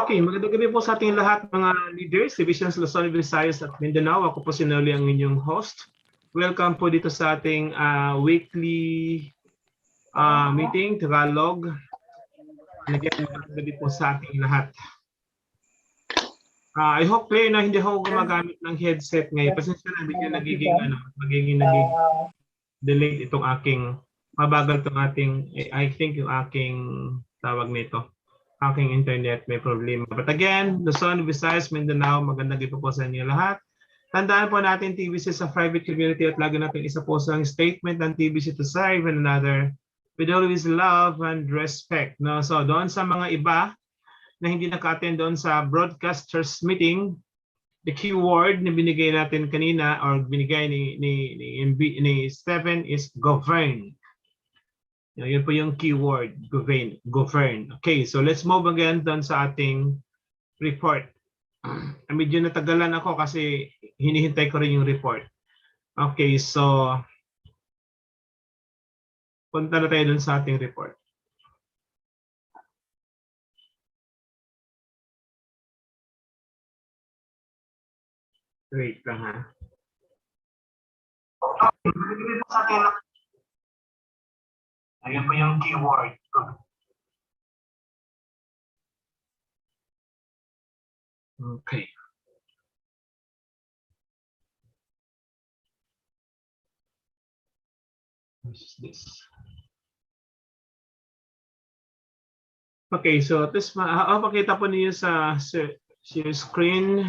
Okay, magandang gabi po sa ating lahat mga leaders, Divisions Luzon, Visayas at Mindanao. Ako po si Nelly, ang inyong host. Welcome po dito sa ating weekly meeting, Tagalog. And again, magandang gabi po sa ating lahat. I hope clear na hindi ako gumagamit ng headset ngayon. Pasensya na, medyo magiging delayed itong aking, mabagal itong ating, I think yung aking tawag nito. Aking internet may problema. But again, Luzon, Visayas, Mindanao, magandang gabi po sa inyo lahat. Tandaan po natin TVC sa private community at lagi natin isa po sa statement ng TVC to serve one another with always love and respect. No? So doon sa mga iba na hindi naka-attend doon sa broadcasters meeting, the keyword na binigay natin kanina or binigay ni Stephen is govern. Yun po yung keyword, govern. Okay, so let's move again doon sa ating report. Medyo natagalan ako kasi hinihintay ko rin yung report. Okay, so punta na tayo doon sa ating report. Wait lang ha. Ayun po yung keyword. Okay. What is this? Okay, so this pakita po niyo sa screen.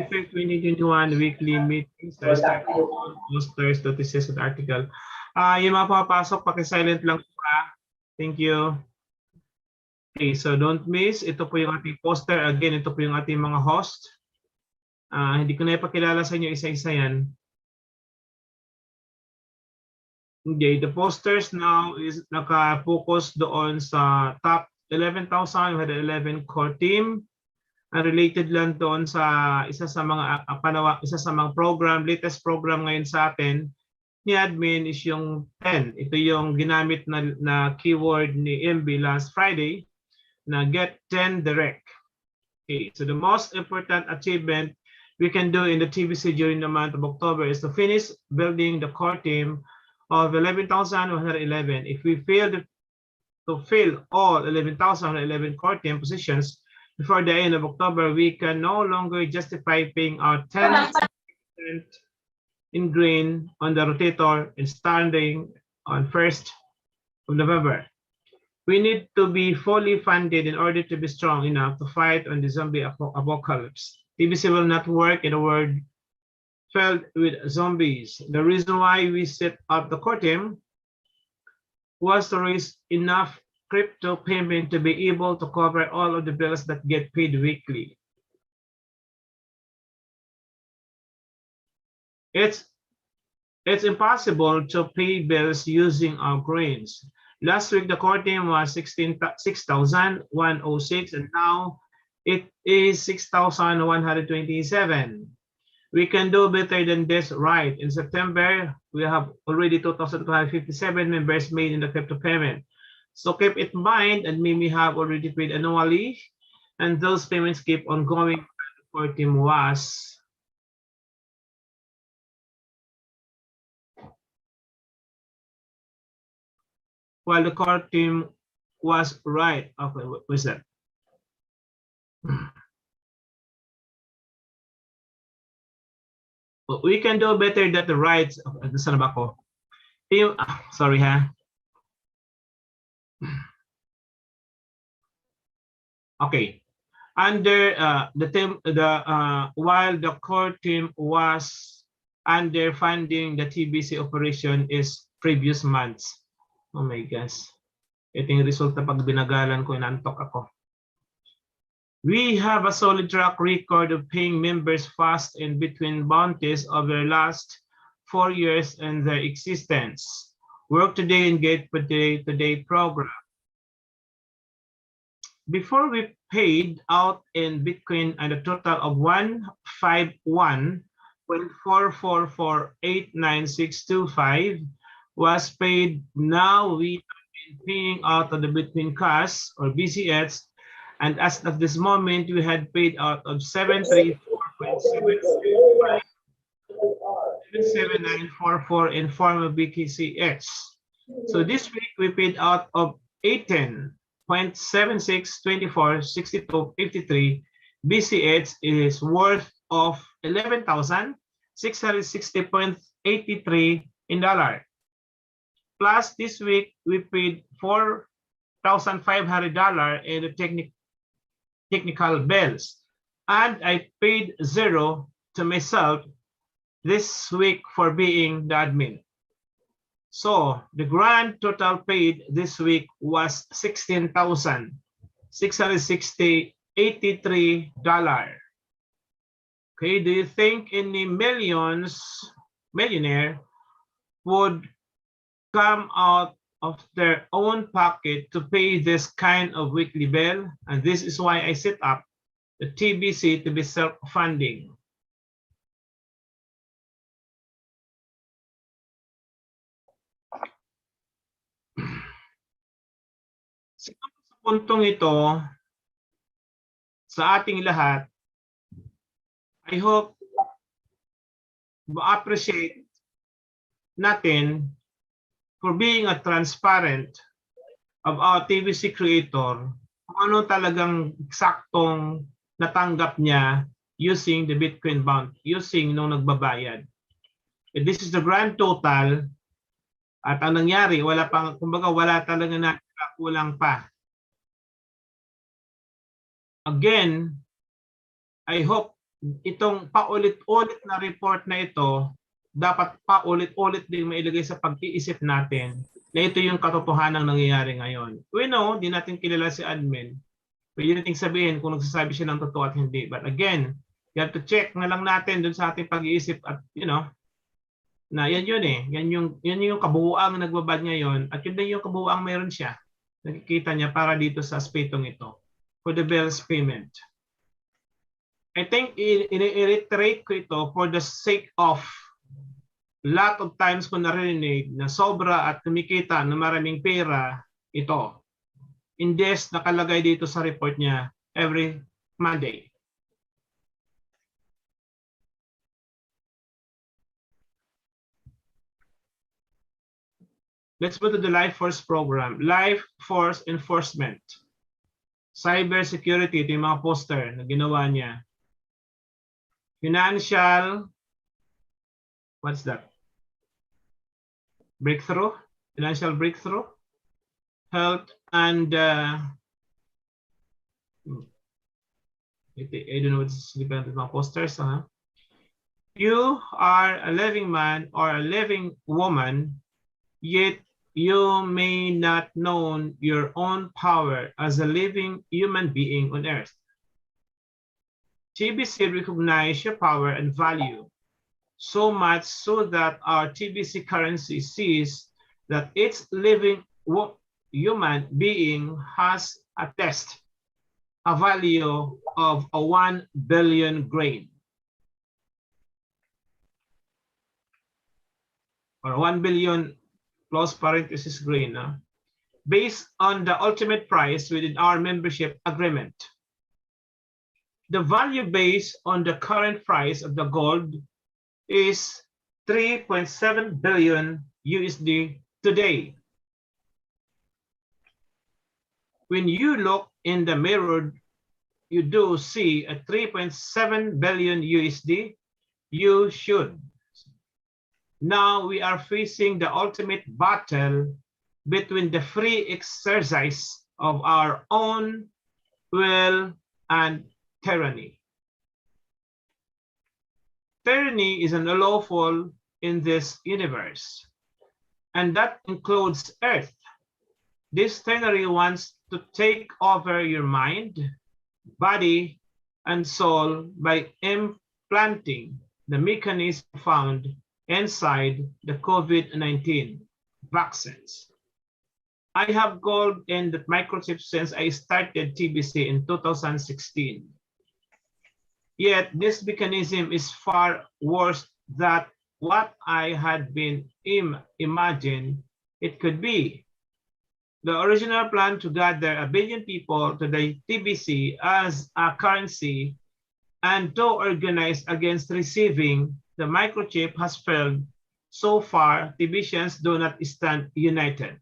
2021 weekly meetings. Posters, notices, and article. Yung mga papasok, paki-silent lang po ha. Thank you. Okay, so don't miss. Ito po yung ating poster. Again, ito po yung ating mga host. Hindi ko na ipakilala sa inyo isa-isa yan. Okay, the posters now is naka-focus doon sa top 11,000. We had 11 core team. Related lang doon sa isa sa mga program, latest program ngayon sa atin ni admin is yung 10. Ito yung ginamit na keyword ni MB last Friday na get 10 direct. Okay, so the most important achievement we can do in the TVC during the month of October is to finish building the core team of 11,111. If we fail to fill all 11,111 core team positions before the end of October, we can no longer justify paying out 10% in green on the rotator and starting on 1st of November. We need to be fully funded in order to be strong enough to fight on the zombie apocalypse. TVC will not work in a world filled with zombies. The reason why we set up the core team was to raise enough crypto payment to be able to cover all of the bills that get paid weekly. It's impossible to pay bills using our coins. Last week, the core team was 6,106, and now it is 6,127. We can do better than this, right? In September, we have already 2,257 members made in the crypto payment. So keep it in mind, and we have already paid annually, and those payments keep on going. The core team was while the core team was right. Okay, what was that? We can do better than the rights. Saan ba ako? Sorry ha. Okay. Under while the core team was underfunding the TBC operation is previous months. Oh my gosh. Ito yung resulta pag binagalan ko, inantok ako. We have a solid track record of paying members fast and between bounties over the last 4 years and their existence. Work today and get today program. Before we paid out in Bitcoin and a total of 151.44489,625 was paid. Now we have been paying out of the Bitcoin Cash or BCS And as of this moment, we had paid out of 77944 in form of BKCX. So this week we paid out of 810.76246253 BCH is worth of 11,660.83 in dollar. Plus this week we paid $4,500 in the technical bills, and I paid zero to myself this week for being the admin. So the grand total paid this week was $16,660.83. Okay, do you think any millionaire would come out of their own pocket to pay this kind of weekly bill? And this is why I set up the TBC to be self-funding. Sa puntong ito, sa ating lahat, I hope ma-appreciate natin for being a transparent of our TBC creator, kung ano talagang eksaktong natanggap niya using the Bitcoin bound, using nung nagbabayad. And this is the grand total, at ang nangyari, wala pang, kumbaga wala talaga na kulang pa. Again, I hope itong paulit-ulit na report na ito, dapat paulit-ulit din mailagay sa pag-iisip natin na ito yung katotohanan ng nangyayari ngayon. We know, di natin kilala si admin. Pwede natin sabihin kung nagsasabi siya ng totoo at hindi. But again, you have to check na lang natin dun sa ating pag-iisip at na yan yun eh. Yan yung kabuuang nagbabad ngayon at yun din yung kabuuang meron siya. Nakikita niya para dito sa aspetong ito for the bills payment. I think i-reiterate ko ito for the sake of lot of times ko narinig na sobra at kumikita na maraming pera ito. Indes nakalagay dito sa report niya every Monday. Let's go to the Life Force program. Life Force Enforcement. Cyber security, ito yung mga poster na ginawa niya. Financial, what's that? Breakthrough, financial breakthrough, health, and I don't know what's dependent on posters. You are a living man or a living woman, yet you may not know your own power as a living human being on earth. TBC recognize your power and value, so much so that our TBC currency sees that each living human being has at least a value of a 1 billion grain. Or 1 billion plus parenthesis grain, based on the ultimate price within our membership agreement. The value based on the current price of the gold is 3.7 billion USD today. When you look in the mirror, you do see a 3.7 billion USD. You should. Now we are facing the ultimate battle between the free exercise of our own will and tyranny. Tyranny is unlawful in this universe, and that includes Earth. This tyranny wants to take over your mind, body, and soul by implanting the mechanism found inside the COVID-19 vaccines. I have called in the microchip since I started TBC in 2016. Yet this mechanism is far worse than what I had been imagined it could be. The original plan to gather 1 billion people to the TBC as a currency and to organize against receiving the microchip has failed. So far, TBCians do not stand united.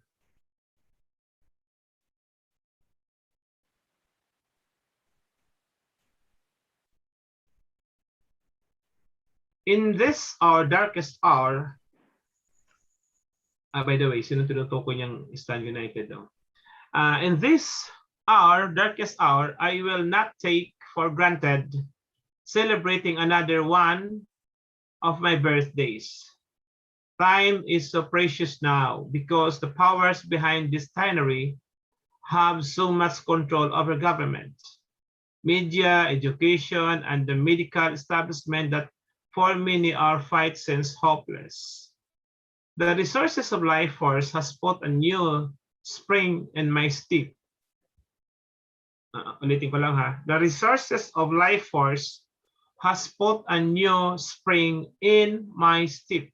In this, our darkest hour, by the way, sino tinutukoy niyang stand united daw? In this hour, darkest hour, I will not take for granted celebrating another one of my birthdays. Time is so precious now because the powers behind this tyranny have so much control over government, media, education, and the medical establishment that for many our fight seems hopeless. The resources of life force has put a new spring in my step. Ulitin ko lang ha. The resources of life force has put a new spring in my step.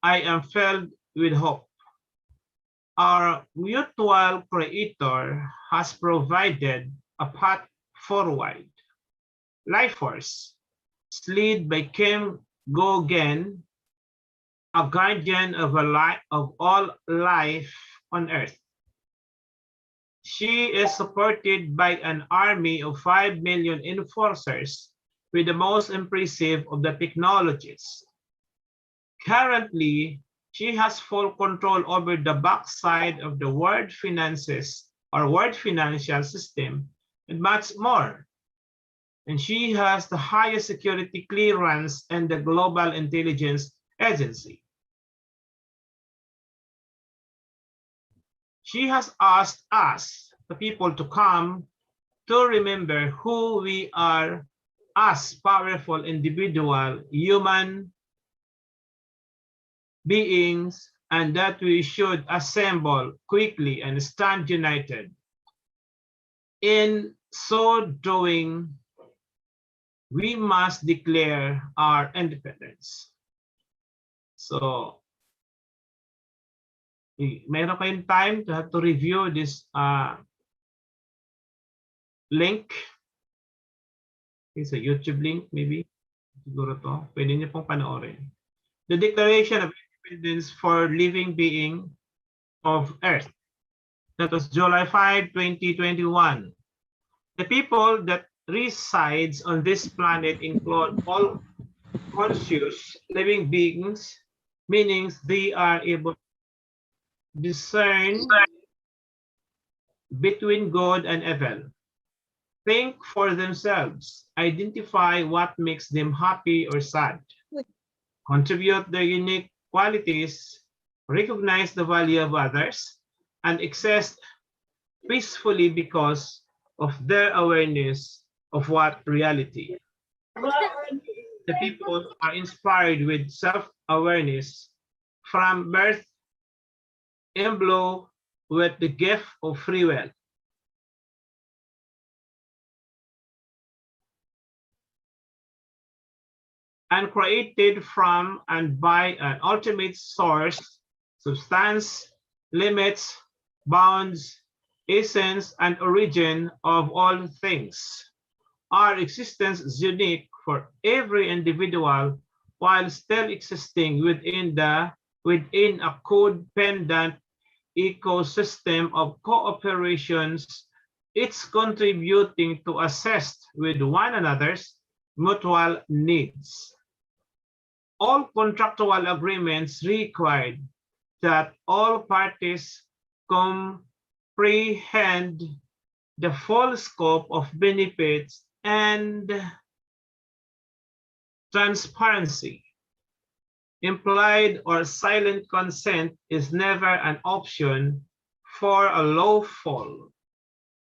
I am filled with hope. Our mutual creator has provided a path forward. Life force, led by Kim Gogen, a guardian of all life on Earth. She is supported by an army of 5 million enforcers with the most impressive of the technologies. Currently, she has full control over the backside of the world finances or world financial system and much more. And she has the highest security clearance in the Global Intelligence Agency. She has asked us, the people, to come to remember who we are as powerful individual human beings, and that we should assemble quickly and stand united. In so doing, we must declare our independence. So, meron kayong time to have to review this link. It's a YouTube link, maybe. Siguro to. Pwede niyo pong panoorin. The Declaration of Independence for Living Being of Earth. That was July 5, 2021. The people that resides on this planet include all conscious living beings, meaning they are able to discern between good and evil, think for themselves, identify what makes them happy or sad, contribute their unique qualities, recognize the value of others, and exist peacefully because of their awareness of what reality. The people are inspired with self-awareness from birth, imbued with the gift of free will. And created from and by an ultimate source, substance, limits, bounds, essence, and origin of all things. Our existence is unique for every individual while still existing within a codependent ecosystem of cooperations. It's contributing to assist with one another's mutual needs. All contractual agreements require that all parties comprehend the full scope of benefits and transparency. Implied or silent consent is never an option for a lawful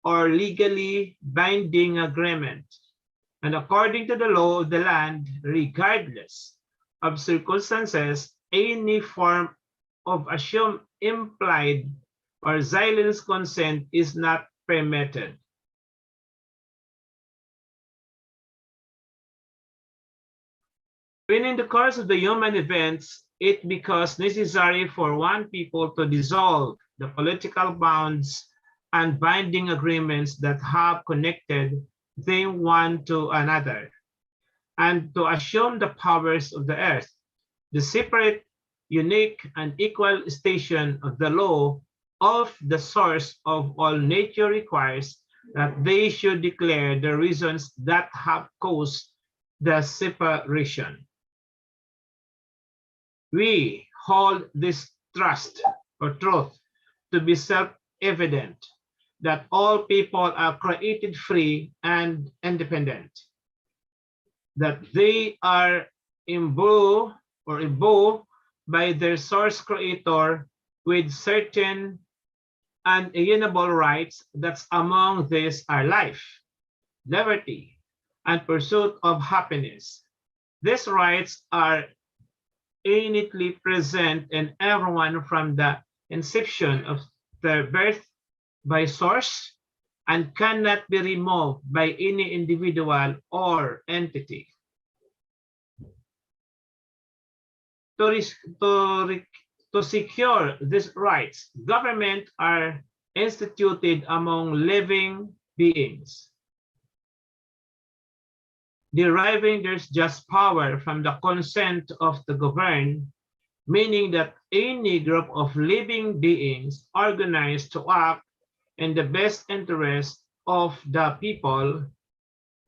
or legally binding agreement. And according to the law of the land, regardless of circumstances, any form of assumed implied or silent consent is not permitted. When in the course of the human events, it becomes necessary for one people to dissolve the political bonds and binding agreements that have connected them one to another, and to assume the powers of the earth. The separate, unique, and equal station of the law of the source of all nature requires that they should declare the reasons that have caused the separation. We hold this trust or truth to be self-evident, that all people are created free and independent, that they are imbued by their source creator with certain unalienable rights, that among these are life, liberty, and pursuit of happiness. These rights are innately present in everyone from the inception of their birth by source, and cannot be removed by any individual or entity. To secure these rights, governments are instituted among living beings, deriving their just power from the consent of the governed, meaning that any group of living beings organized to act in the best interest of the people,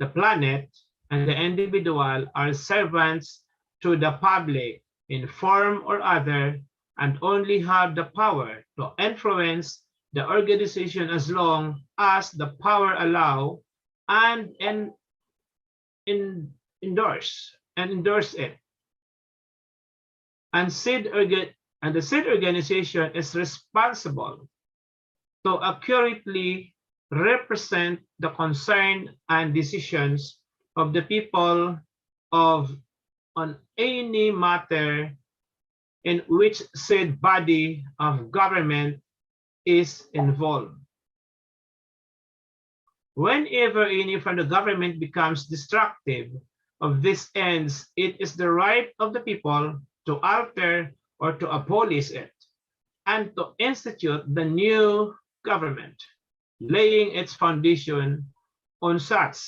the planet, and the individual are servants to the public in form or other, and only have the power to influence the organization as long as the power allow and endorse it. And the said organization is responsible to accurately represent the concern and decisions of the people on any matter in which said body of government is involved. Whenever any from the government becomes destructive of these ends, it is the right of the people to alter or to abolish it, and to institute the new government, laying its foundation on such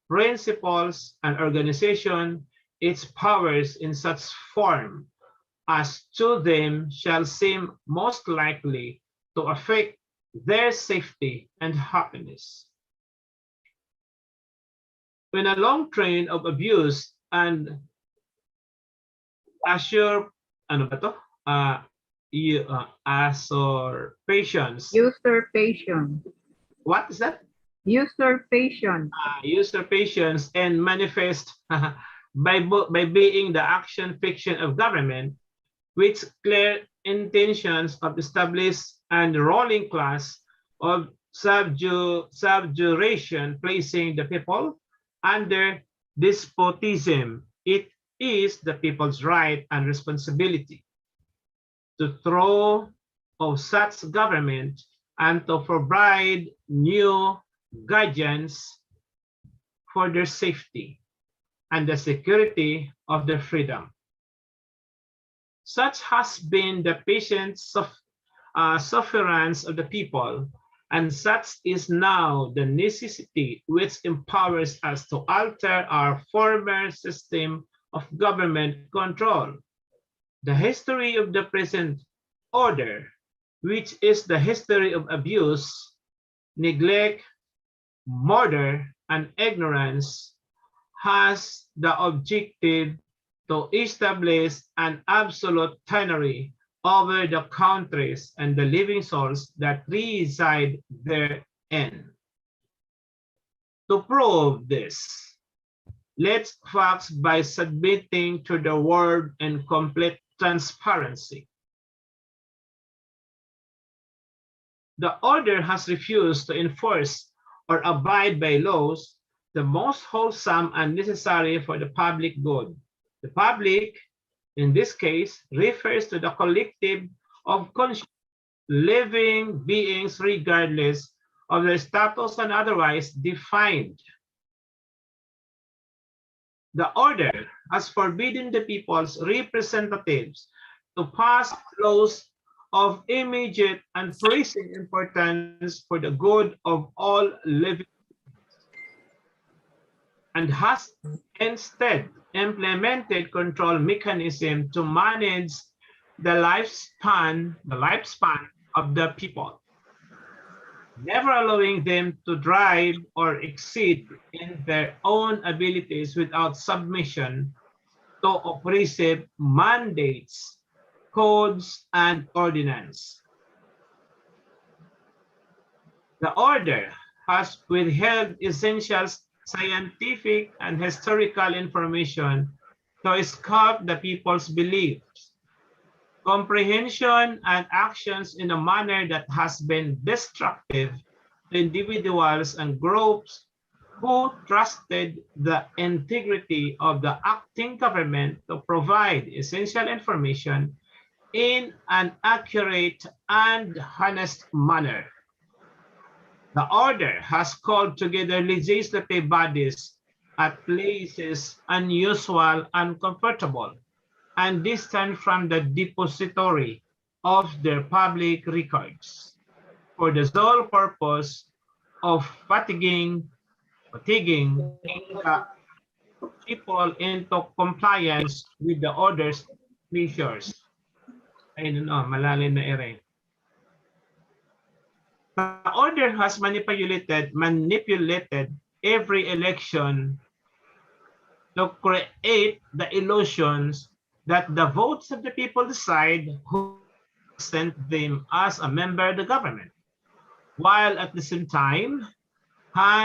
principles and organization, its powers in such form as to them shall seem most likely to affect their safety and happiness. When a long train of abuse and Usurpation. What is that? Usurpation. Usurpations and manifest by being the action fiction of government, which clear intentions of established and ruling class of subjuration, placing the people under despotism. It is the people's right and responsibility to throw off such government and to provide new guardians for their safety and the security of their freedom. Such has been the patient sufferance of the people, and such is now the necessity which empowers us to alter our former system of government control. The history of the present order, which is the history of abuse, neglect, murder, and ignorance, has the objective to establish an absolute tyranny over the countries and the living souls that reside therein. To prove this, let's facts by submitting to the world in complete transparency. The order has refused to enforce or abide by laws, the most wholesome and necessary for the public good. The public, in this case, refers to the collective of conscious living beings regardless of their status and otherwise defined. The order has forbidden the people's representatives to pass laws of immediate and pressing importance for the good of all living, and has instead implemented control mechanism to manage the lifespan of the people, never allowing them to drive or exceed in their own abilities without submission to oppressive mandates, codes, and ordinance. The order has withheld essential scientific and historical information to sculpt the people's beliefs, comprehension, and actions in a manner that has been destructive to individuals and groups who trusted the integrity of the acting government to provide essential information in an accurate and honest manner. The order has called together legislative bodies at places unusual, uncomfortable, and distant from the depository of their public records for the sole purpose of fatiguing the people into compliance with the order's measures. Ayun, malalim na ere. The order has manipulated every election to create the illusions that the votes of the people decide who represent them as a member of the government, while at the same time,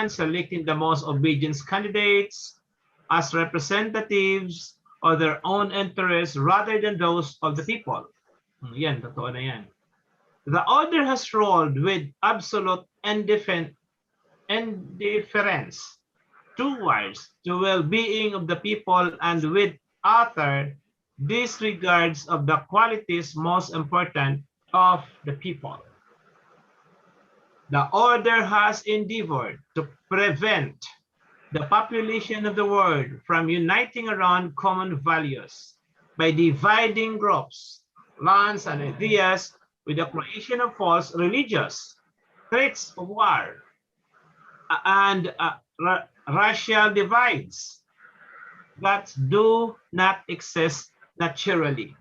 selecting the most obedient candidates as representatives of their own interests rather than those of the people. Yan, totoo na yan. The order has ruled with absolute indifference towards the well-being of the people and with utter disregards of the qualities most important of the people. The order has endeavored to prevent the population of the world from uniting around common values by dividing groups, lands, and ideas with the creation of false religious threats of war and racial divides that do not exist naturally.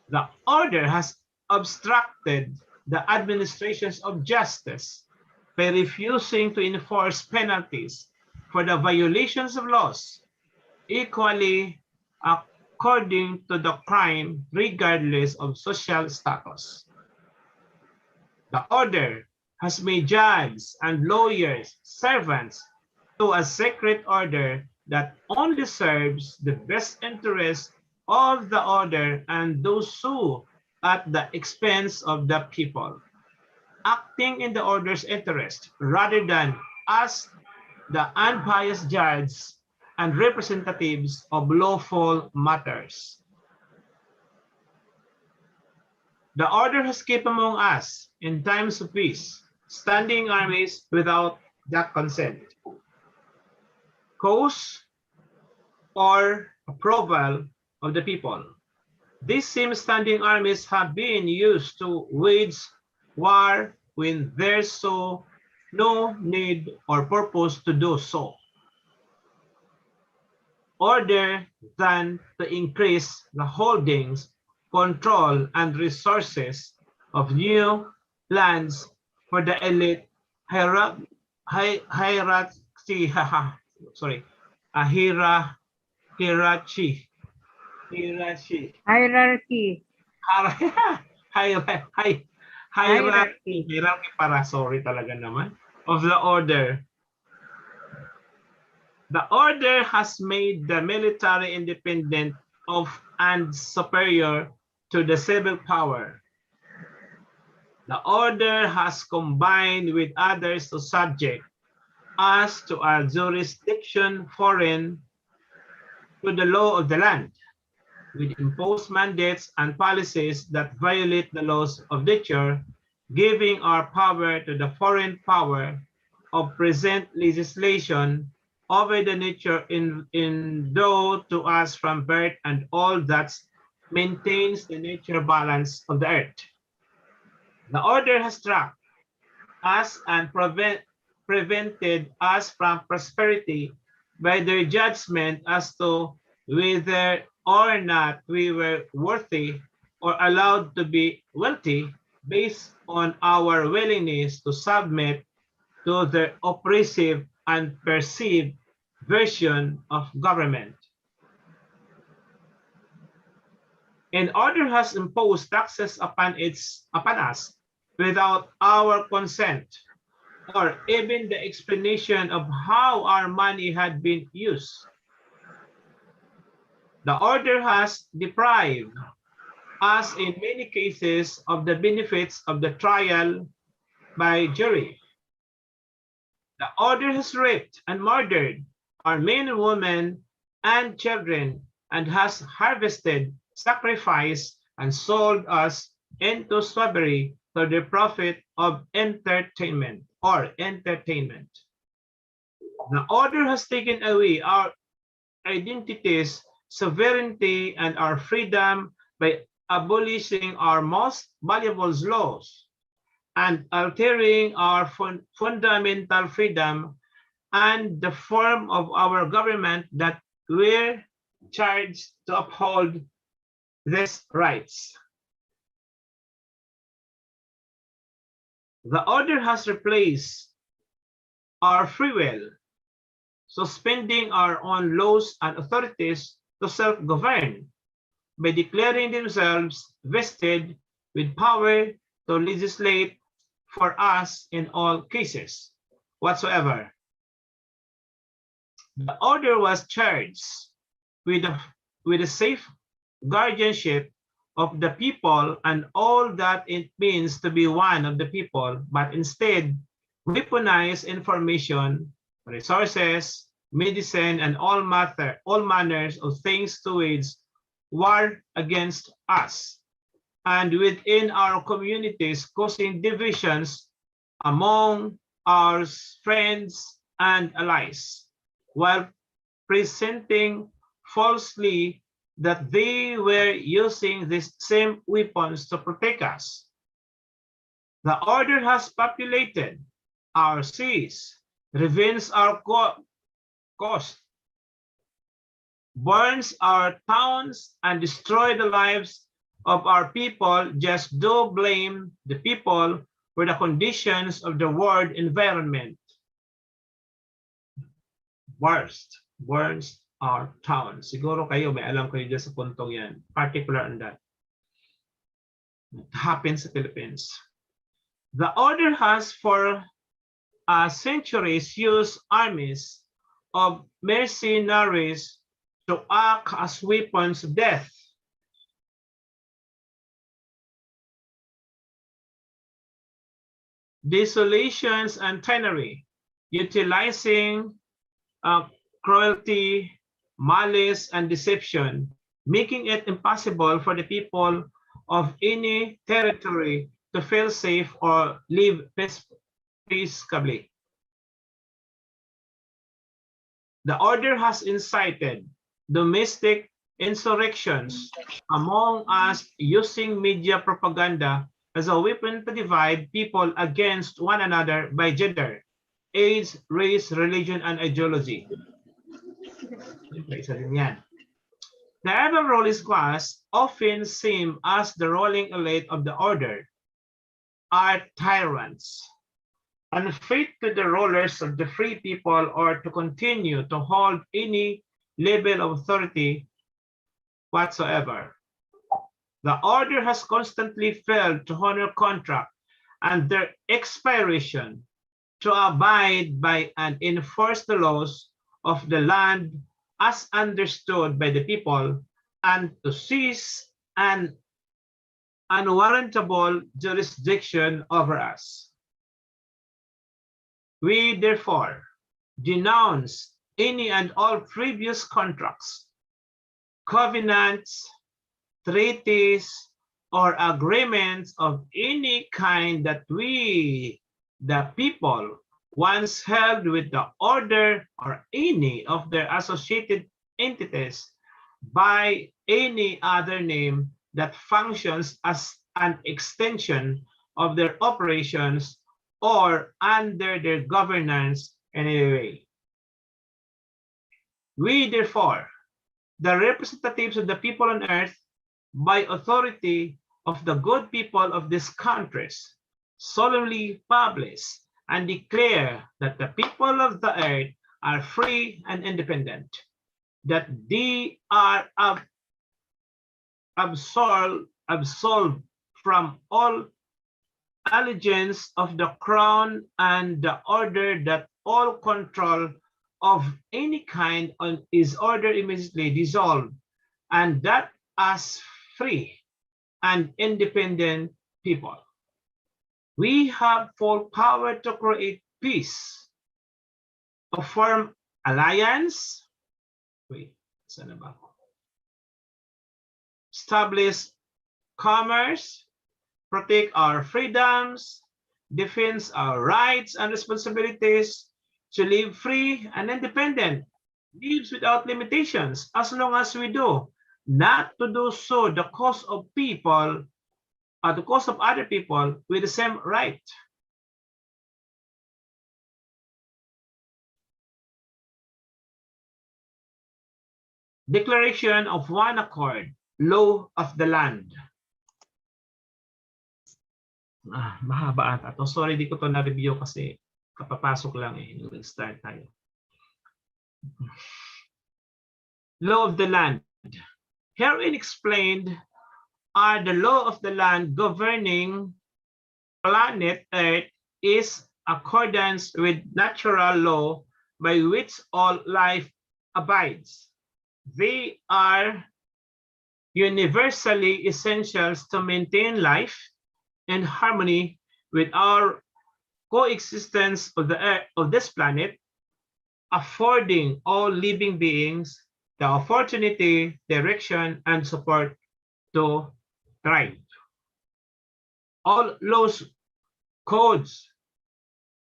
The order has obstructed the administrations of justice by refusing to enforce penalties for the violations of laws equally according to the crime regardless of social status. The order has made judges and lawyers servants to a secret order that only serves the best interests of the order and those who at the expense of the people, acting in the order's interest rather than as the unbiased judges and representatives of lawful matters. The order has kept among us in times of peace standing armies without the consent, cause, or approval of the people. These same standing armies have been used to wage war when there's no need or purpose to do so, other than to increase the holdings, control, and resources of new lands for the elite hierarchy, hierarchy para sorry talaga naman of the order. The order has made the military independent of and superior to the civil power. The order has combined with others to subject us to a jurisdiction foreign to the law of the land, with imposed mandates and policies that violate the laws of nature, giving our power to the foreign power of present legislation over the nature endowed to us from birth and all that maintains the nature balance of the earth. The order has tracked us and prevented us from prosperity by their judgment as to whether or not we were worthy or allowed to be wealthy based on our willingness to submit to the oppressive and perceived version of government. An order has imposed taxes upon us without our consent or even the explanation of how our money had been used. The order has deprived us in many cases of the benefits of the trial by jury. The order has raped and murdered our men and women and children and has harvested, sacrificed, and sold us into slavery for the profit of entertainment or entertainment. The order has taken away our identities, sovereignty, and our freedom by abolishing our most valuable laws and altering our fundamental freedom and the form of our government that we're charged to uphold these rights. The order has replaced our free will, suspending our own laws and authorities to self-govern by declaring themselves vested with power to legislate for us in all cases whatsoever. The order was charged with the safe guardianship of the people and all that it means to be one of the people, but instead weaponize information, resources, medicine, and all manners of things to wage war against us and within our communities, causing divisions among our friends and allies, while presenting falsely that they were using these same weapons to protect us. The order has populated our seas, revenge our coast, burns our towns, and destroy the lives of our people. Just do blame the people for the conditions of the world environment. Burns our towns. Siguro kayo may alam kayo dyan sa puntong yan. Particular on that. It happens sa Philippines. The order has for centuries used armies of mercenaries to act as weapons of death. Desolations and tyranny, utilizing cruelty, malice, and deception, making it impossible for the people of any territory to feel safe or live peaceably. The order has incited domestic insurrections among us, using media propaganda as a weapon to divide people against one another by gender, age, race, religion, and ideology. The urban rulers class, often seen as the ruling elite of the order, are tyrants, unfit to the rulers of the free people or to continue to hold any level of authority whatsoever. The order has constantly failed to honor contract and their expiration, to abide by and enforce the laws of the land as understood by the people, and to seize an unwarrantable jurisdiction over us. We therefore denounce any and all previous contracts, covenants, treaties, or agreements of any kind that we, the people, once held with the order or any of their associated entities by any other name that functions as an extension of their operations or under their governance in any way. We, therefore, the representatives of the people on earth, by authority of the good people of these countries, solemnly publish and declare that the people of the earth are free and independent, that they are absolved from all allegiance of the crown and the order, that all control of any kind is ordered immediately dissolved, and that as free and independent people, we have full power to create peace, to form alliance, establish commerce, protect our freedoms, defend our rights and responsibilities, to live free and independent, lives without limitations, as long as we do, not to do so the cause of people, at the cost of other people with the same right. Declaration of one accord, law of the land. Mahaba ata to. Sorry, di ko to na-review kasi kapapasok lang eh. Nag-start tayo. Law of the land. Herein explained are the law of the land governing planet Earth is accordance with natural law by which all life abides. They are universally essentials to maintain life and harmony with our coexistence of the earth, of this planet, affording all living beings the opportunity, direction, and support to thrive. All laws, codes,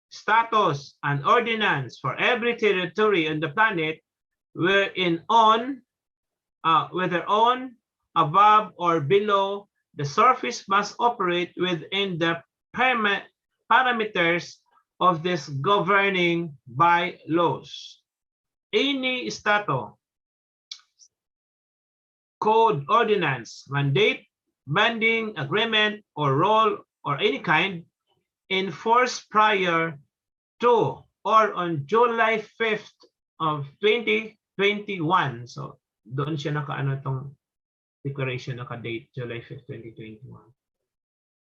status, and ordinance for every territory on the planet whether on, above, or below the surface must operate within the parameters of this governing by laws. Any statute, code, ordinance, mandate, binding, agreement, or rule or any kind enforced prior to or on July 5th of 2021. So doon siya naka-ano tong declaration, naka-date July 5th, 2021.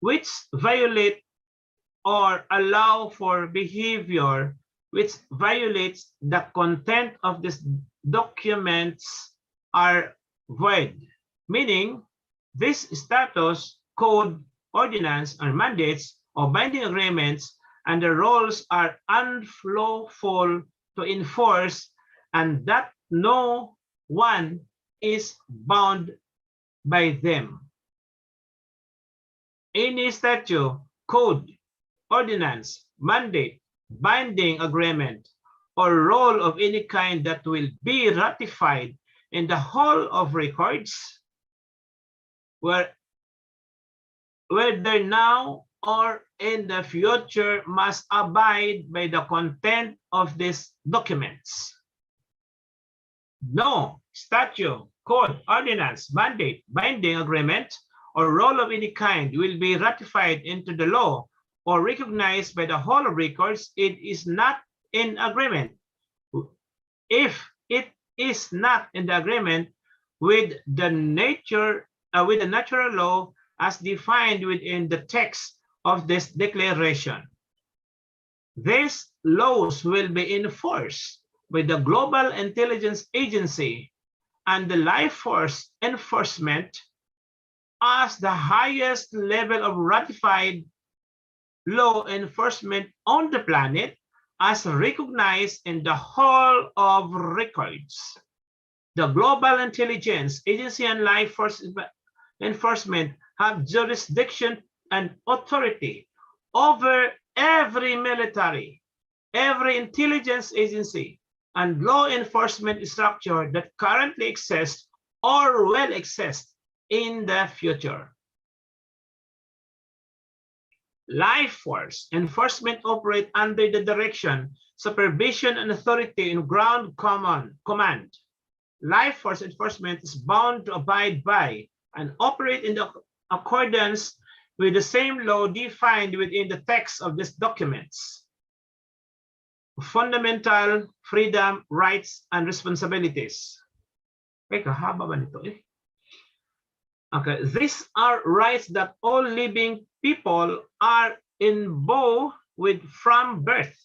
Which violate or allow for behavior which violates the content of these documents are void, meaning this status, code, ordinance, or mandates or binding agreements and the rules are unlawful to enforce, and that no one is bound by them. Any statute, code, ordinance, mandate, binding agreement, or rule of any kind that will be ratified in the Hall of Records, whether now or in the future, must abide by the content of these documents. No statute, code, ordinance, mandate, binding agreement, or rule of any kind will be ratified into the law or recognized by the Hall of Records. It is not in agreement. If it is not in the agreement with the natural law as defined within the text of this declaration, these laws will be enforced by the Global Intelligence Agency and the Life Force Enforcement as the highest level of ratified law enforcement on the planet, as recognized in the Hall of Records. The Global Intelligence Agency and Life Force Enforcement have jurisdiction and authority over every military, every intelligence agency, and law enforcement structure that currently exists or will exist in the future. Life force enforcement operate under the direction, supervision, and authority in ground command. Life force enforcement is bound to abide by and operate in accordance with the same law defined within the text of these documents. Fundamental freedom, rights, and responsibilities. Okay, kahaba ba nito eh? Okay, these are rights that all living people are endowed with from birth,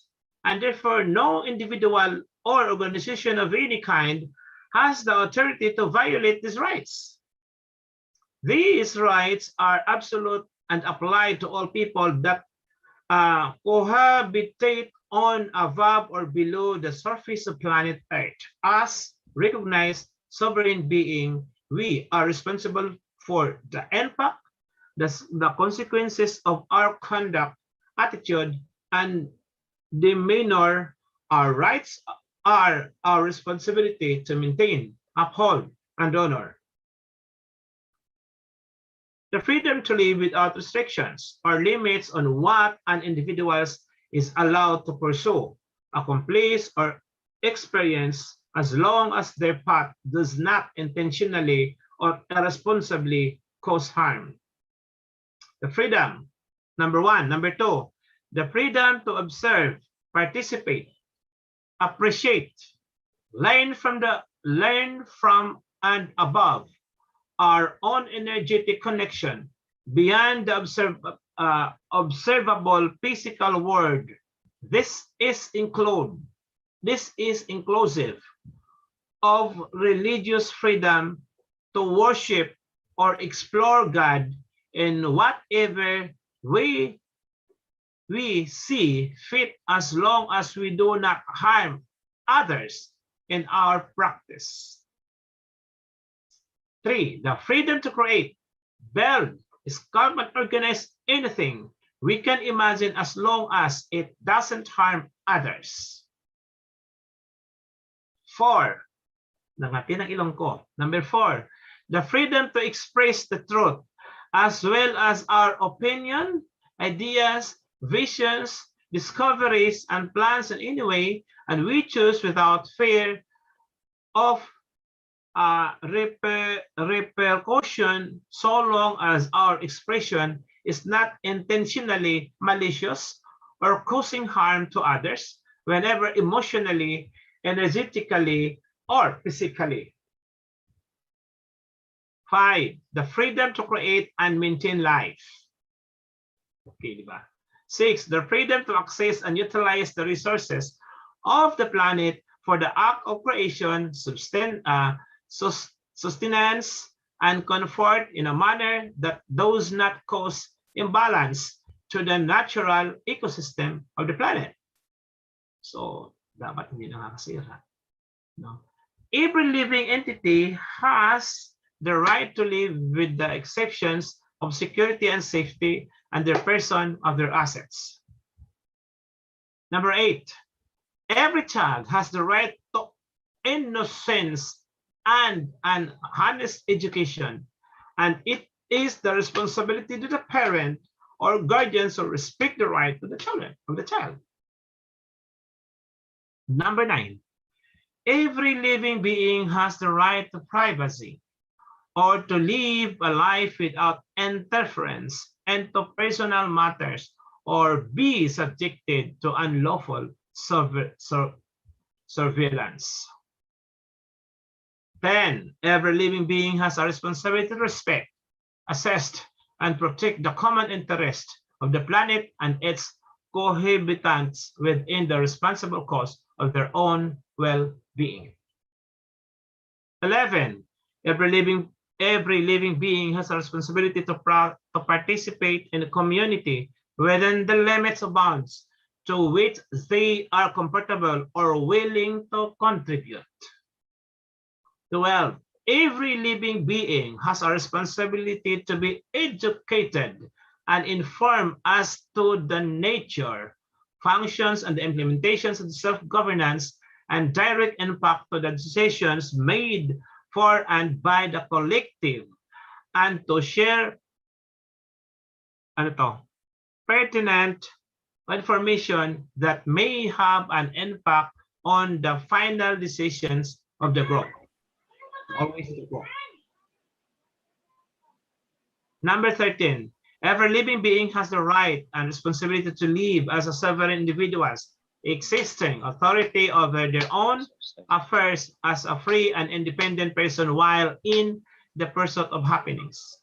and therefore no individual or organization of any kind has the authority to violate these rights. These rights are absolute and apply to all people that cohabitate on, above, or below the surface of planet Earth. As recognized sovereign being, we are responsible for the impact, the consequences of our conduct, attitude, and demeanor. Our rights are our responsibility to maintain, uphold, and honor. The freedom to live without restrictions or limits on what an individual is allowed to pursue, accomplish, or experience, as long as their path does not intentionally or irresponsibly cause harm. The freedom, number one. Number two, the freedom to observe, participate, appreciate, learn from and above our own energetic connection beyond the observable physical world. This is inclusive of religious freedom to worship or explore God in whatever way we see fit, as long as we do not harm others in our practice. 3, the freedom to create, build, sculpt, and organize anything we can imagine, as long as it doesn't harm others. 4, nangati ng ilong ko. Number 4, the freedom to express the truth, as well as our opinion, ideas, visions, discoveries, and plans in any way, and we choose without fear of repercussion, so long as our expression is not intentionally malicious or causing harm to others, whenever emotionally, energetically, or physically. 5, the freedom to create and maintain life. Okay, diba? 6, the freedom to access and utilize the resources of the planet for the act of creation, sustenance, and comfort in a manner that does not cause imbalance to the natural ecosystem of the planet. So, dapat hindi nakakasira. No? Every living entity has the right to live, with the exceptions of security and safety and their person of their assets. Number 8, every child has the right to innocence and an honest education, and it is the responsibility of the parent or guardians to respect the right of the child. Number 9, every living being has the right to privacy, or to live a life without interference into personal matters, or be subjected to unlawful surveillance. 10, every living being has a responsibility to respect, assess, and protect the common interest of the planet and its cohabitants within the responsible cause of their own well-being. 11, every living being has a responsibility to participate in the community within the limits of bounds to which they are comfortable or willing to contribute. 12, every living being has a responsibility to be educated and informed as to the nature, functions, and the implementations of self-governance and direct impact to the decisions made for and by the collective, and to share pertinent information that may have an impact on the final decisions of the group. Always the group. Number 13, every living being has the right and responsibility to live as a sovereign individuals, existing authority over their own affairs as a free and independent person while in the pursuit of happiness.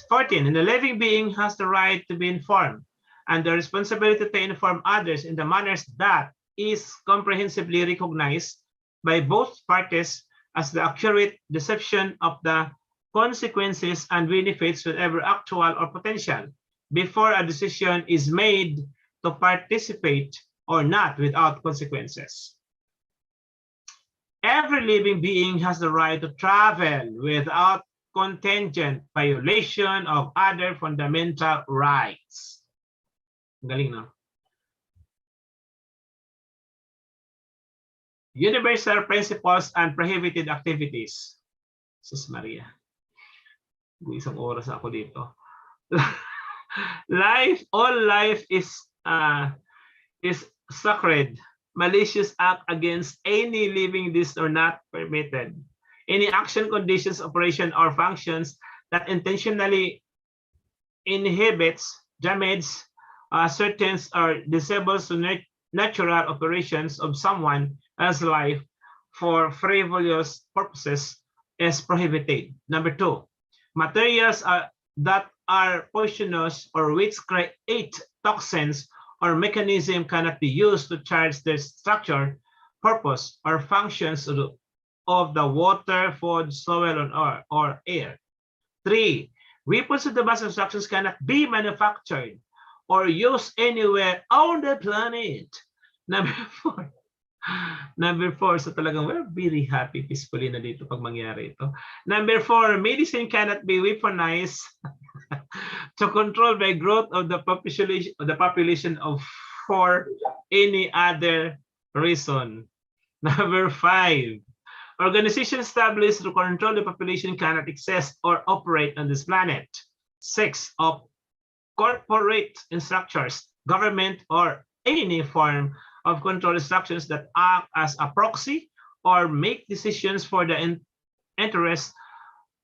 14, the living being has the right to be informed and the responsibility to inform others in the manners that is comprehensively recognized by both parties as the accurate deception of the consequences and benefits, whatever actual or potential, before a decision is made to participate or not without consequences. Every living being has the right to travel without contingent violation of other fundamental rights. Galing, no? Universal principles and prohibited activities. Sus Maria. Isang oras ako dito. All life is sacred. Malicious act against any living being are not permitted. Any action, conditions, operation, or functions that intentionally inhibits, damages, certain or disables the natural operations of someone else's life for frivolous purposes is prohibited. Number 2, materials that are poisonous or which create toxins or mechanism cannot be used to charge the structure, purpose, or functions of the water, food, soil, or air. 3, weapons of the mass destruction cannot be manufactured or used anywhere on the planet. Number 4, so talagang we're very happy peacefully na dito pag mangyari ito. Number 4, medicine cannot be weaponized to control the growth of the population of for any other reason. Number 5, organizations established to control the population cannot exist or operate on this planet. 6, of corporate structures, government, or any form of control structures that act as a proxy or make decisions for the interest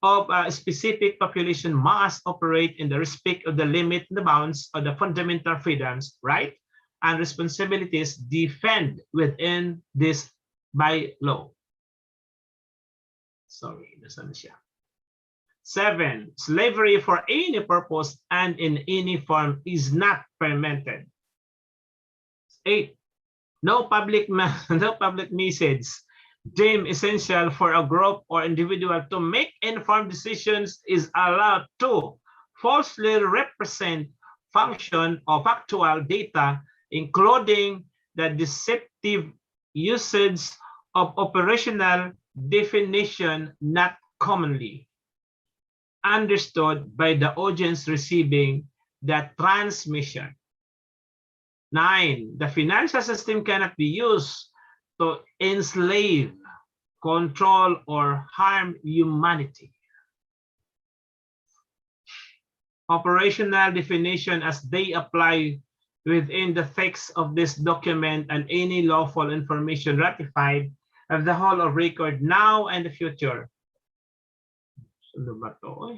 of a specific population must operate in the respect of the limit and the bounds of the fundamental freedoms, right, and responsibilities defined within this by law. Sorry, nasa na siya. 7, slavery for any purpose and in any form is not permitted. 8, no public message deemed essential for a group or individual to make informed decisions is allowed to falsely represent function of actual data, including the deceptive usage of operational definition not commonly understood by the audience receiving the transmission. 9, the financial system cannot be used to enslave, control, or harm humanity. Operational definition as they apply within the text of this document and any lawful information ratified of the whole of record now and the future. Ano ba to?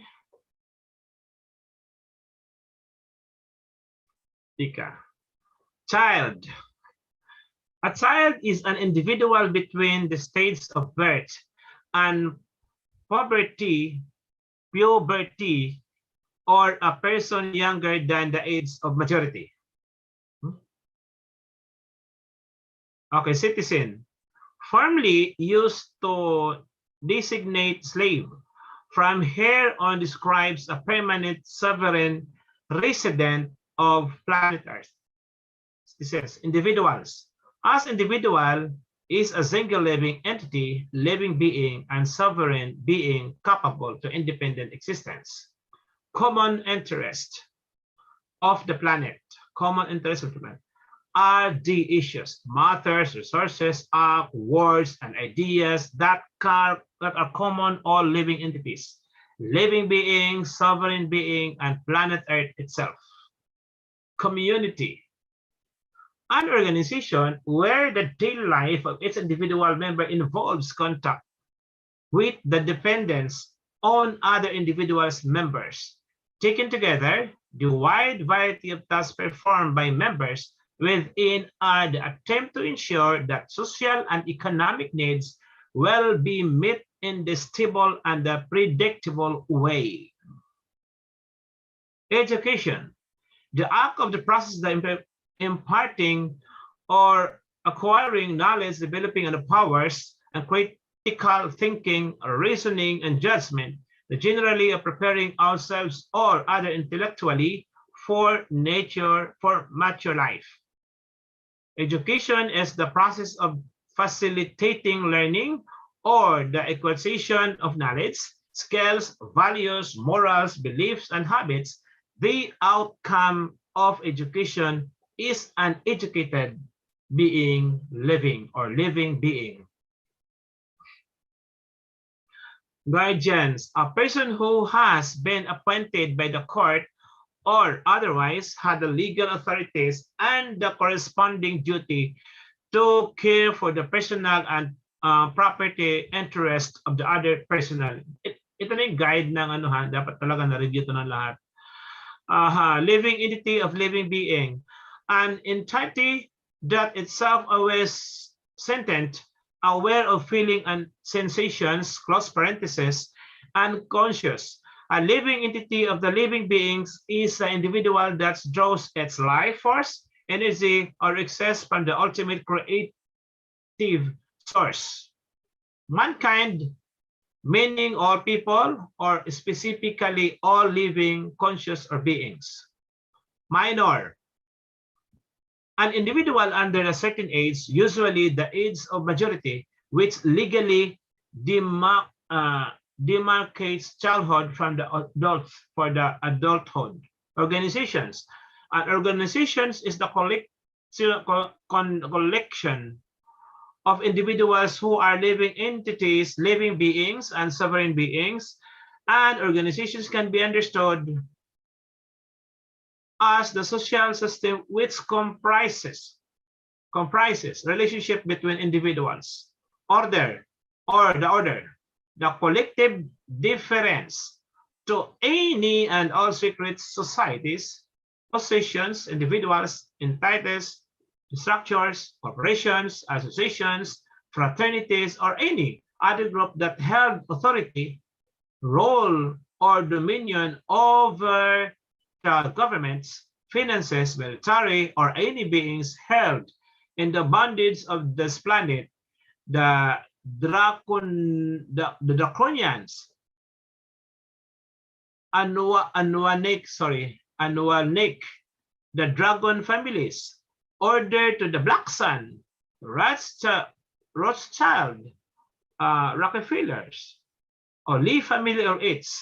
Ika. Child. A child is an individual between the states of birth and puberty, or a person younger than the age of majority. Okay, citizen. Formerly used to designate slave. From here on describes a permanent sovereign resident of planet Earth. It says individuals. As individual is a single living entity, living being, and sovereign being capable to independent existence. Common interest of the planet. Common interest of the planet. are the issues, matters, resources, words, and ideas that are common all living entities, living beings, sovereign being, and planet Earth itself. Community, an organization where the daily life of its individual member involves contact with the dependence on other individuals' members. Taken together, the wide variety of tasks performed by members within are the attempt to ensure that social and economic needs will be met in the stable and the predictable way. Education, the act of the process of imparting or acquiring knowledge, developing and powers, and critical thinking, reasoning, and judgment, generally of preparing ourselves or other intellectually for mature life. Education is the process of facilitating learning or the acquisition of knowledge, skills, values, morals, beliefs, and habits. The outcome of education is an educated being living or living being. Guardians, a person who has been appointed by the court or otherwise had the legal authorities and the corresponding duty to care for the personal and property interest of the other personal. Ito na yung guide ng ano ha, dapat talaga na-review ito ng lahat. Living entity of living being, an entity that itself always sentient, aware of feeling and sensations, close parenthesis, and conscious. A living entity of the living beings is an individual that draws its life force, energy, or excess from the ultimate creative source. Mankind, meaning all people, or specifically all living, conscious, or beings. Minor, an individual under a certain age, usually the age of majority, which legally demarcates childhood from the adult for the adulthood. Organizations. And organizations is the collection of individuals who are living entities, living beings, and sovereign beings. And organizations can be understood as the social system which comprises relationship between individuals. Order, the collective difference to any and all secret societies, positions, individuals, entities, structures, corporations, associations, fraternities, or any other group that held authority, role, or dominion over the governments, finances, military, or any beings held in the bondage of this planet, the draconians, Anuanik, the dragon families, order to the Black Sun, Rothschild, Rockefellers, or Lee family or its,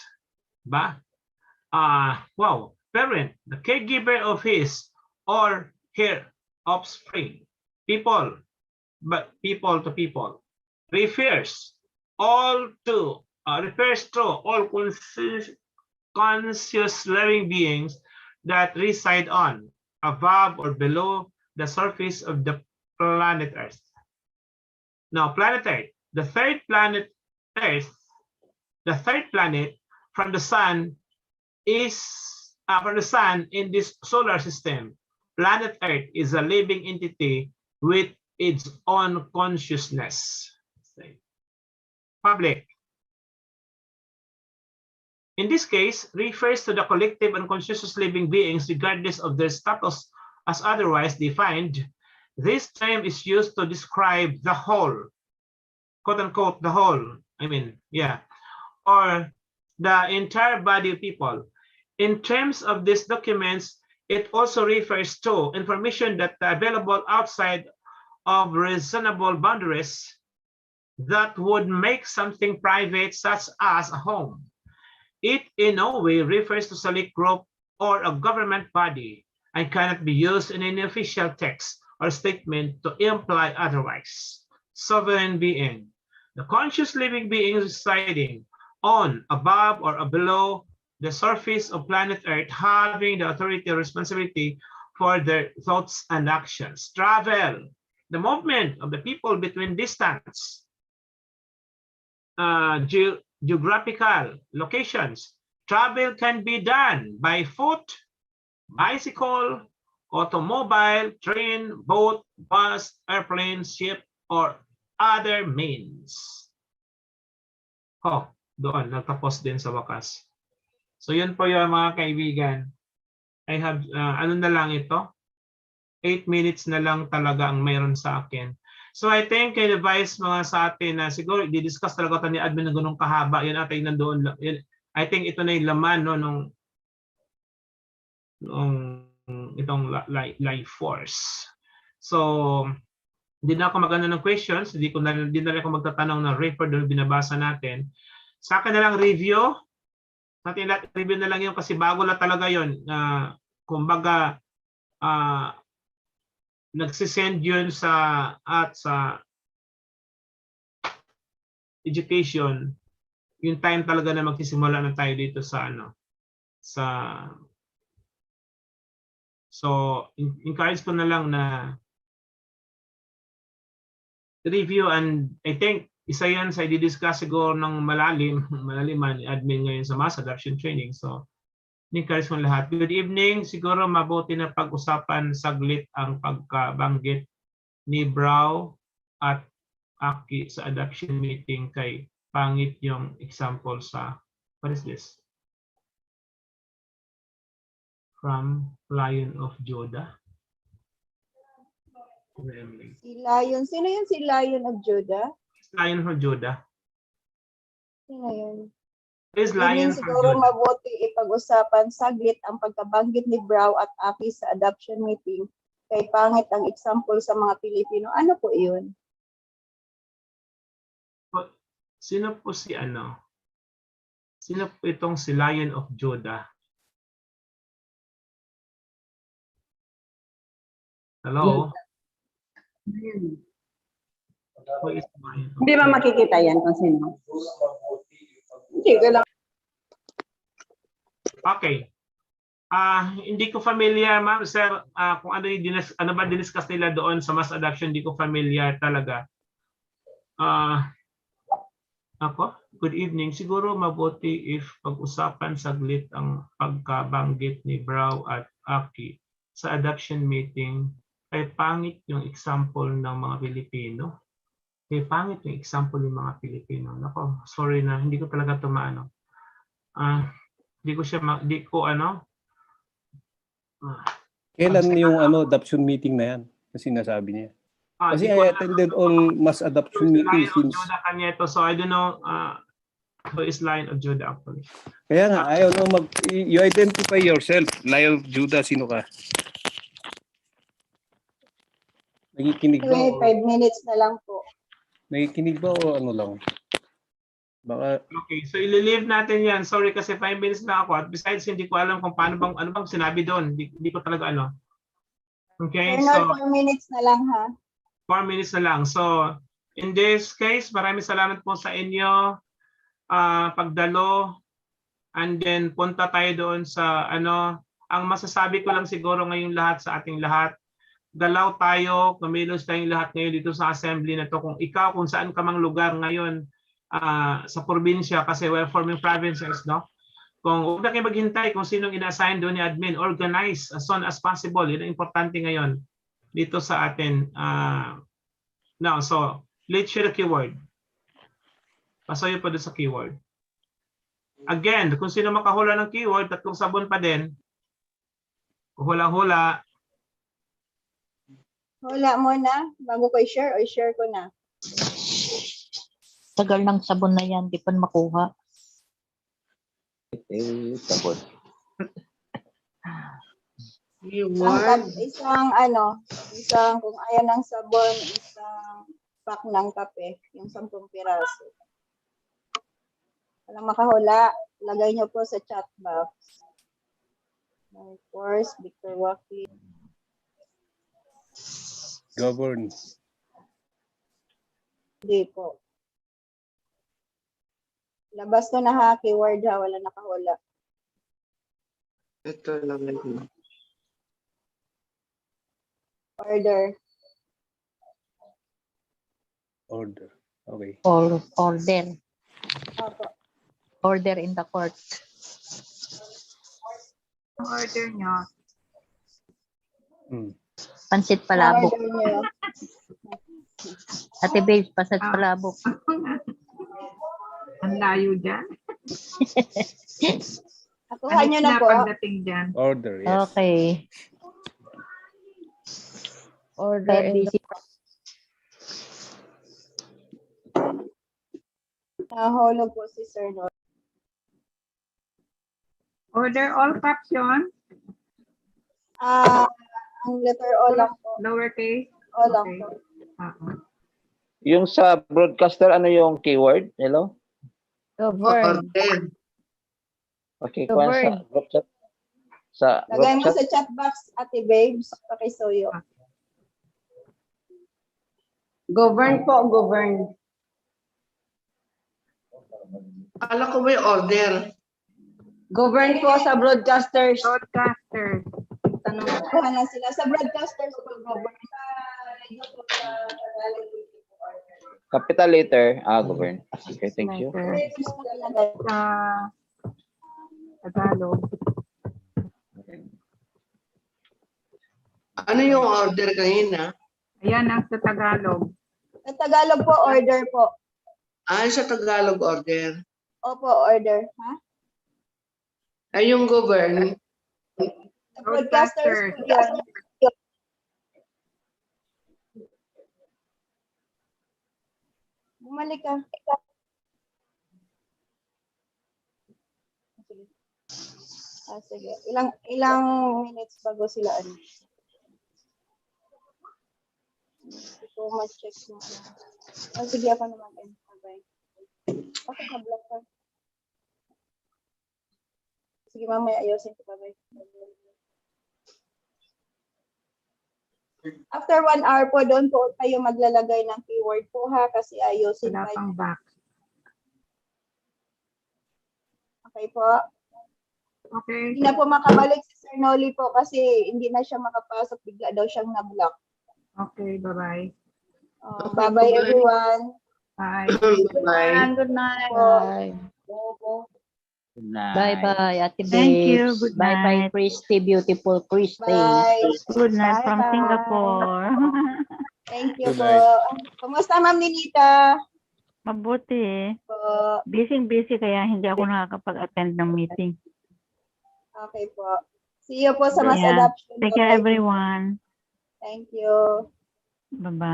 parent, the caregiver of his or her offspring, people, but people to people, refers to all conscious living beings that reside on, above, or below the surface of the planet Earth. Now, planet Earth, the third planet from the sun in this solar system. Planet Earth is a living entity with its own consciousness. Public, in this case, refers to the collective and conscious living beings regardless of their status as otherwise defined. This term is used to describe the whole, quote unquote, the whole, or the entire body of people. In terms of these documents, it also refers to information that are available outside of reasonable boundaries that would make something private, such as a home. It in no way refers to select group or a government body and cannot be used in any official text or statement to imply otherwise. Sovereign being. The conscious living being residing on, above, or below the surface of planet Earth, having the authority or responsibility for their thoughts and actions. Travel. The movement of the people between distance, geographical locations. Travel can be done by foot, bicycle, automobile, train, boat, bus, airplane, ship, or other means. Oh, doon, nagtapos din sa wakas. So yun po yung mga kaibigan. I have, ano na lang ito? 8 minutes na lang talaga ang mayroon sa akin. So I think I advise mga sa atin na siguro i-discuss talaga ito ni admin ng ganung kahaba. Yun ata yung nandoon. I think ito na yung laman no, nung itong life force. So, hindi na ako magano ng questions. Hindi na ako magtatanong ng refer doon binabasa natin. Sa akin na lang review. Sa atin lahat, review na lang yun kasi bago lang talaga yun. Kumbaga, nagsisend yun sa education. Yung time talaga na magsisimula na tayo dito sa so encourage ko na lang na review, and I think isa yan sa i-discuss siguro ng malaliman admin ngayon sa mass adoption training. So encourage mo lahat. Good evening. Siguro mabuti na pag-usapan saglit ang pagkabanggit ni Brow at Aki sa adoption meeting kay pangit yung example sa, what is this? From Lion of Judah. Si Lion. Sino yun si Lion of Judah? Lion of Judah. Sino yun? Is Lion of Siguro Judah. mabuti ipag-usapan saglit ang pagkabanggit ni Brow at Aki sa adoption meeting kay pangit ang example sa mga Pilipino. Ano po yun? Sino po si ano? Sino po itong si Lion of Judah? Hello? Who is Lion of Hindi ba Judah? makikita yan kung sino? Hindi ko lang. Okay. Hindi ko familiar, ma'am, sir, kung ano ba diniscuss nila doon sa mass adoption, hindi ko familiar talaga. Ako, good evening. Siguro mabuti if pag-usapan saglit ang pagkabanggit ni Brow at Aki sa adoption meeting. Kay pangit yung example ng mga Pilipino. Kay pangit yung example ng mga Pilipino. Nako, sorry na, hindi ko talaga ito maano. Hindi ko ano. Kailan yung adoption meeting na yan? Kasi sinasabi niya. Kasi I attended all mass adoption meetings since... Judah Canieto, so I don't know who is Lion of Judah actually. Kaya nga, ayaw no you identify yourself. Lion of Judah, sino ka? Nakikinig ba? Anyway, 5 minutes na lang po. Nakikinig ba o ano lang? Baka... Okay, so i-leave natin yan. Sorry kasi 5 minutes na ako. At besides, hindi ko alam kung paano ano bang sinabi doon. Hindi ko talaga ano. Okay, Sir, so... 4 minutes na lang ha. 4 minutes na lang. So, in this case, maraming salamat po sa inyo. Pagdalo. And then, punta tayo doon sa ano. Ang masasabi ko lang siguro ngayong lahat sa ating lahat, galaw tayo, kumilos tayong lahat ngayon dito sa assembly na to. Kung ikaw, kung saan ka mang lugar ngayon sa probinsya, kasi we're forming provinces, no? Kung huwag na kayo maghintay kung sinong ina-assign doon ni admin, organize as soon as possible. Yun ang importante ngayon dito sa atin. Now, so, let's share the keyword. Pasoyo pa doon sa keyword. Again, kung sino makahula ng keyword, 3 sabon pa din. Hula-hula. Wala muna. Bago ko i-share o i-share ko na. Tagal ng sabon na yan, di pa makuha. sabon. Isang kung ayaw ng sabon, isang pack ng kape, yung 10 piraso. Walang makahula, lagay nyo po sa chat box. Of course, Victor Waki. Govern. Hindi po. Labas ko na ha, keyword ha, wala nakahula. Ito lang yun. Order. Order. Okay. Order. Opo. Order in the court. Ang order nyo. Pansit palabok. Order niyo. Ate Babes, pansit palabok. Ang layo dyan. Nakuha niyo na po. pagdating dyan? Order, yes. Okay. Order in the Nahulog po si Sir Lord. Order all caption, Ang letter O lang po. lowercase. O lang Okay. po. Yung sa broadcaster, ano yung keyword? Hello? govern. Order. Okay, The kuha sa word. group chat. Sa Lagay group mo chat. sa chat box, Ate Babes, pakisuyo. Govern po, govern. Akala ko may order. Govern po sa broadcasters. Broadcaster. Tanong. Kuha na sila sa broadcasters po. Sa radio po sa Tagalog. Capital letter. Govern. Okay, thank you. Letter. Babes, pakilagay. Sa Tagalog. Ano yung order kanina? Ayan ang sa Tagalog. Sa Tagalog po, order po. Sa Tagalog order. Opo, order. Ha? Ay, yung govern. Sa broadcasters po yan. Bumalik ka. Sige. Sige. Ilang minutes bago sila ano? Hindi ko ma-check mo. Sige ako naman. Okay. Bakit na-block ka? Sige, mamaya ayusin ko. Bye-bye. After 1 hour po, doon po kayo maglalagay ng keyword po ha, kasi ayusin Wala pa. pang box. Okay po. Okay. Hindi na po makabalik si Sir Noli po kasi hindi na siya makapasok. Bigla daw siyang na-block. Okay, bye-bye. Bye-bye everyone. Bye. Bye. Good night. Bye. Opo. Good night. Bye-bye, Ate Babes. Thank you. Good Bye-bye, night. Christy. Beautiful Christy. Bye. Good night from Bye-bye. Singapore. Thank you Good po. night. Kumusta Ma'am Ninita? Mabuti. Po. Busy kaya hindi ako nakakapag-attend ng meeting. Okay po. See you po sa Mass Yeah. Adoption. Take care everyone. Thank you. Bye-bye.